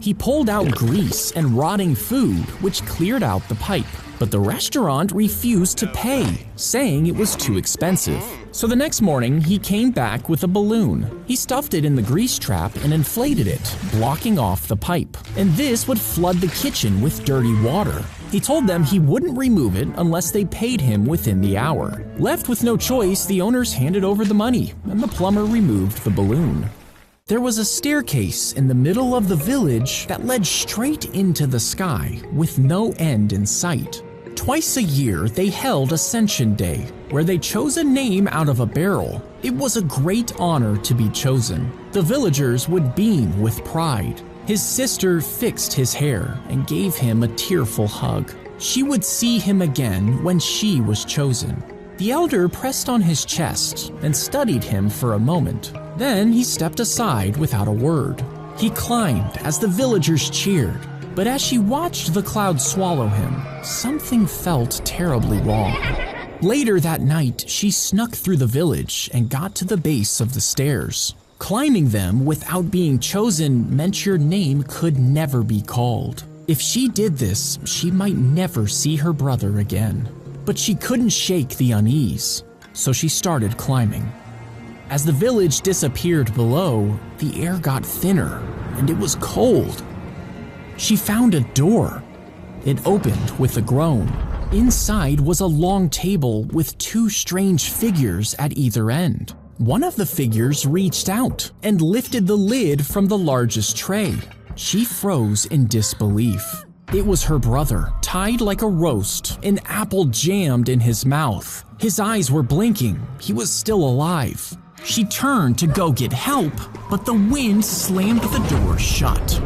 He pulled out grease and rotting food, which cleared out the pipe. But the restaurant refused to pay, saying it was too expensive. So the next morning, he came back with a balloon. He stuffed it in the grease trap and inflated it, blocking off the pipe. And this would flood the kitchen with dirty water. He told them he wouldn't remove it unless they paid him within the hour. Left with no choice, the owners handed over the money, and the plumber removed the balloon. There was a staircase in the middle of the village that led straight into the sky, with no end in sight. Twice a year, they held Ascension Day, where they chose a name out of a barrel. It was a great honor to be chosen. The villagers would beam with pride. His sister fixed his hair and gave him a tearful hug. She would see him again when she was chosen. The elder pressed on his chest and studied him for a moment. Then he stepped aside without a word. He climbed as the villagers cheered. But as she watched the cloud swallow him, something felt terribly wrong. Later that night, she snuck through the village and got to the base of the stairs. Climbing them without being chosen meant your name could never be called. If she did this, she might never see her brother again. But she couldn't shake the unease, so she started climbing. As the village disappeared below, the air got thinner and it was cold. She found a door. It opened with a groan. Inside was a long table with two strange figures at either end. One of the figures reached out and lifted the lid from the largest tray. She froze in disbelief. It was her brother, tied like a roast, an apple jammed in his mouth. His eyes were blinking. He was still alive. She turned to go get help, but the wind slammed the door shut.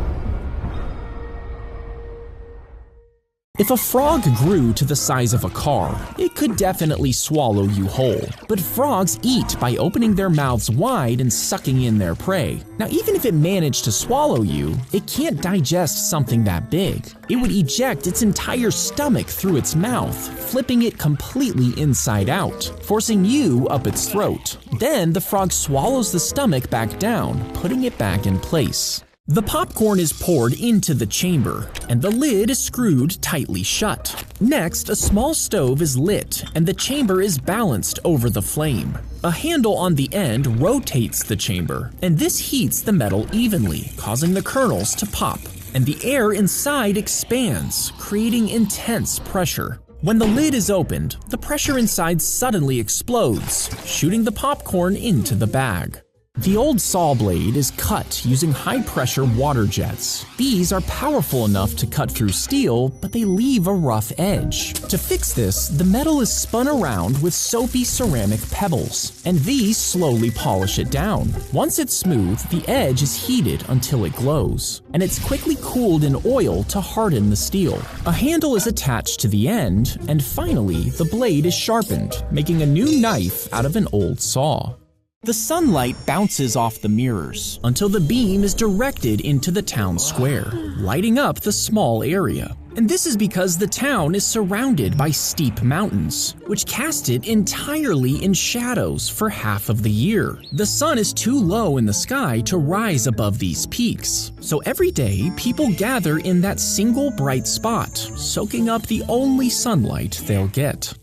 If a frog grew to the size of a car, it could definitely swallow you whole. But frogs eat by opening their mouths wide and sucking in their prey. Now, even if it managed to swallow you, it can't digest something that big. It would eject its entire stomach through its mouth, flipping it completely inside out, forcing you up its throat. Then the frog swallows the stomach back down, putting it back in place. The popcorn is poured into the chamber, and the lid is screwed tightly shut. Next, a small stove is lit, and the chamber is balanced over the flame. A handle on the end rotates the chamber, and this heats the metal evenly, causing the kernels to pop. And the air inside expands, creating intense pressure. When the lid is opened, the pressure inside suddenly explodes, shooting the popcorn into the bag. The old saw blade is cut using high-pressure water jets. These are powerful enough to cut through steel, but they leave a rough edge. To fix this, the metal is spun around with soapy ceramic pebbles, and these slowly polish it down. Once it's smooth, the edge is heated until it glows, and it's quickly cooled in oil to harden the steel. A handle is attached to the end, and finally, the blade is sharpened, making a new knife out of an old saw. The sunlight bounces off the mirrors until the beam is directed into the town square, lighting up the small area. And this is because the town is surrounded by steep mountains, which cast it entirely in shadows for half of the year. The sun is too low in the sky to rise above these peaks. So every day, people gather in that single bright spot, soaking up the only sunlight they'll get.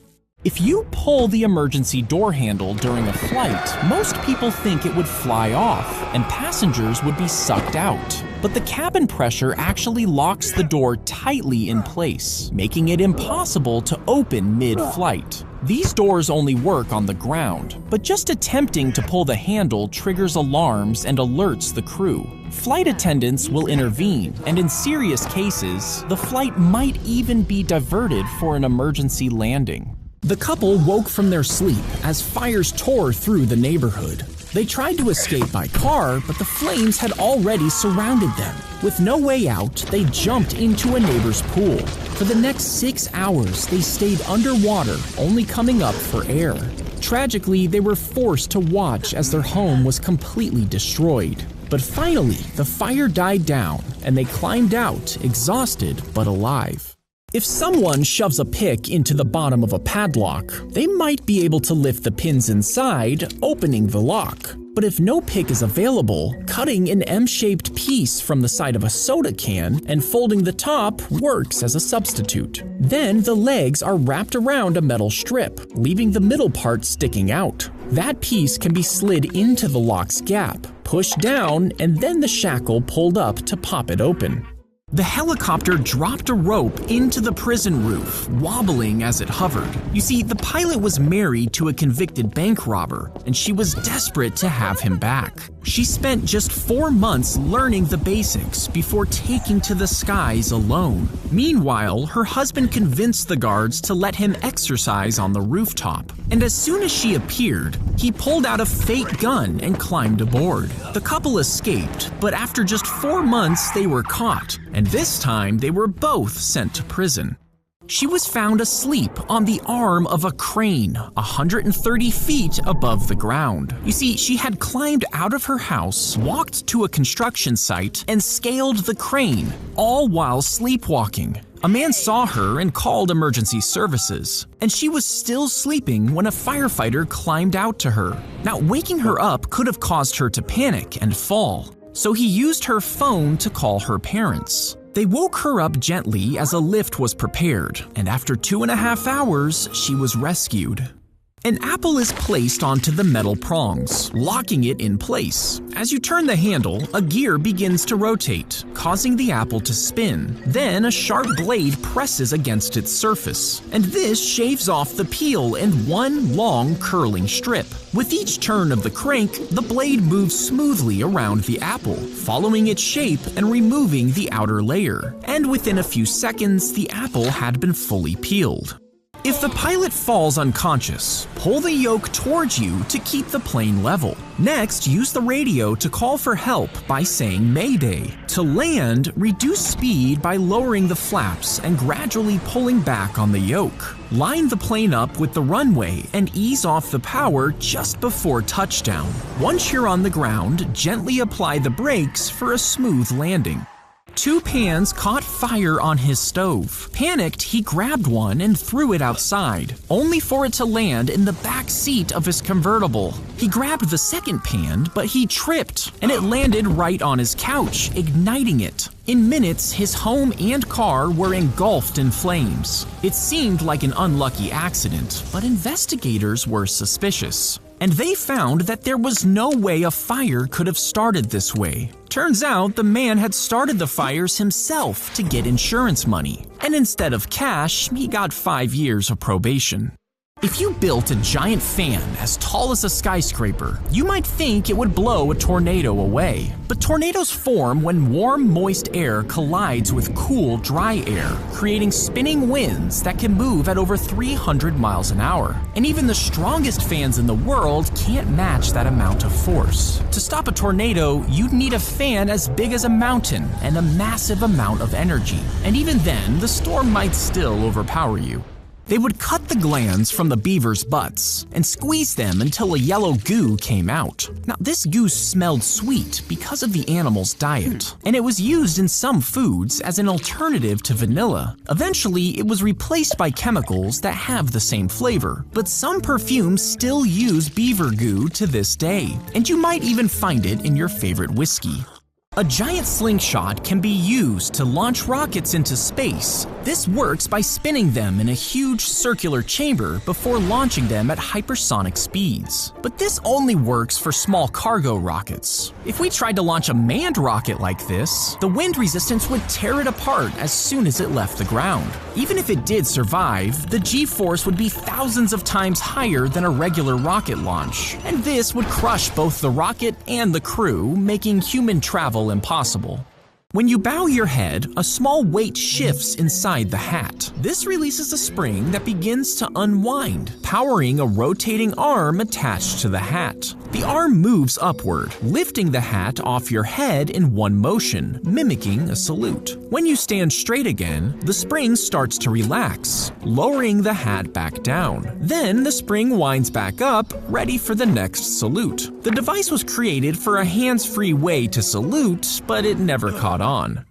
If you pull the emergency door handle during a flight, most people think it would fly off and passengers would be sucked out. But the cabin pressure actually locks the door tightly in place, making it impossible to open mid-flight. These doors only work on the ground, but just attempting to pull the handle triggers alarms and alerts the crew. Flight attendants will intervene, and in serious cases, the flight might even be diverted for an emergency landing. The couple woke from their sleep as fires tore through the neighborhood. They tried to escape by car, but the flames had already surrounded them. With no way out, they jumped into a neighbor's pool. For the next 6 hours, they stayed underwater, only coming up for air. Tragically, they were forced to watch as their home was completely destroyed. But finally, the fire died down, and they climbed out, exhausted but alive. If someone shoves a pick into the bottom of a padlock, they might be able to lift the pins inside, opening the lock. But if no pick is available, cutting an M-shaped piece from the side of a soda can and folding the top works as a substitute. Then the legs are wrapped around a metal strip, leaving the middle part sticking out. That piece can be slid into the lock's gap, pushed down, and then the shackle pulled up to pop it open. The helicopter dropped a rope into the prison roof, wobbling as it hovered. You see, the pilot was married to a convicted bank robber, and she was desperate to have him back. She spent just 4 months learning the basics before taking to the skies alone. Meanwhile, her husband convinced the guards to let him exercise on the rooftop. And as soon as she appeared, he pulled out a fake gun and climbed aboard. The couple escaped, but after just 4 months, they were caught. And this time, they were both sent to prison. She was found asleep on the arm of a crane, 130 feet above the ground. You see, she had climbed out of her house, walked to a construction site, and scaled the crane, all while sleepwalking. A man saw her and called emergency services, and she was still sleeping when a firefighter climbed out to her. Now, waking her up could have caused her to panic and fall, so he used her phone to call her parents. They woke her up gently as a lift was prepared, and after 2.5 hours, she was rescued. An apple is placed onto the metal prongs, locking it in place. As you turn the handle, a gear begins to rotate, causing the apple to spin. Then a sharp blade presses against its surface, and this shaves off the peel in one long curling strip. With each turn of the crank, the blade moves smoothly around the apple, following its shape and removing the outer layer. And within a few seconds, the apple had been fully peeled. If the pilot falls unconscious, pull the yoke towards you to keep the plane level. Next, use the radio to call for help by saying Mayday. To land, reduce speed by lowering the flaps and gradually pulling back on the yoke. Line the plane up with the runway and ease off the power just before touchdown. Once you're on the ground, gently apply the brakes for a smooth landing. 2 pans caught fire on his stove. Panicked, he grabbed one and threw it outside, only for it to land in the back seat of his convertible. He grabbed the second pan, but he tripped, and it landed right on his couch, igniting it. In minutes, his home and car were engulfed in flames. It seemed like an unlucky accident, but investigators were suspicious. And they found that there was no way a fire could have started this way. Turns out the man had started the fires himself to get insurance money. And instead of cash, he got 5 years of probation. If you built a giant fan as tall as a skyscraper, you might think it would blow a tornado away. But tornadoes form when warm, moist air collides with cool, dry air, creating spinning winds that can move at over 300 miles an hour. And even the strongest fans in the world can't match that amount of force. To stop a tornado, you'd need a fan as big as a mountain and a massive amount of energy. And even then, the storm might still overpower you. They would cut the glands from the beavers' butts and squeeze them until a yellow goo came out. Now, this goo smelled sweet because of the animal's diet, and it was used in some foods as an alternative to vanilla. Eventually, it was replaced by chemicals that have the same flavor, but some perfumes still use beaver goo to this day, and you might even find it in your favorite whiskey. A giant slingshot can be used to launch rockets into space. This works by spinning them in a huge circular chamber before launching them at hypersonic speeds. But this only works for small cargo rockets. If we tried to launch a manned rocket like this, the wind resistance would tear it apart as soon as it left the ground. Even if it did survive, the G-force would be thousands of times higher than a regular rocket launch. And this would crush both the rocket and the crew, making human travel impossible. When you bow your head, a small weight shifts inside the hat. This releases a spring that begins to unwind, powering a rotating arm attached to the hat. The arm moves upward, lifting the hat off your head in one motion, mimicking a salute. When you stand straight again, the spring starts to relax, lowering the hat back down. Then the spring winds back up, ready for the next salute. The device was created for a hands-free way to salute, but it never caught on.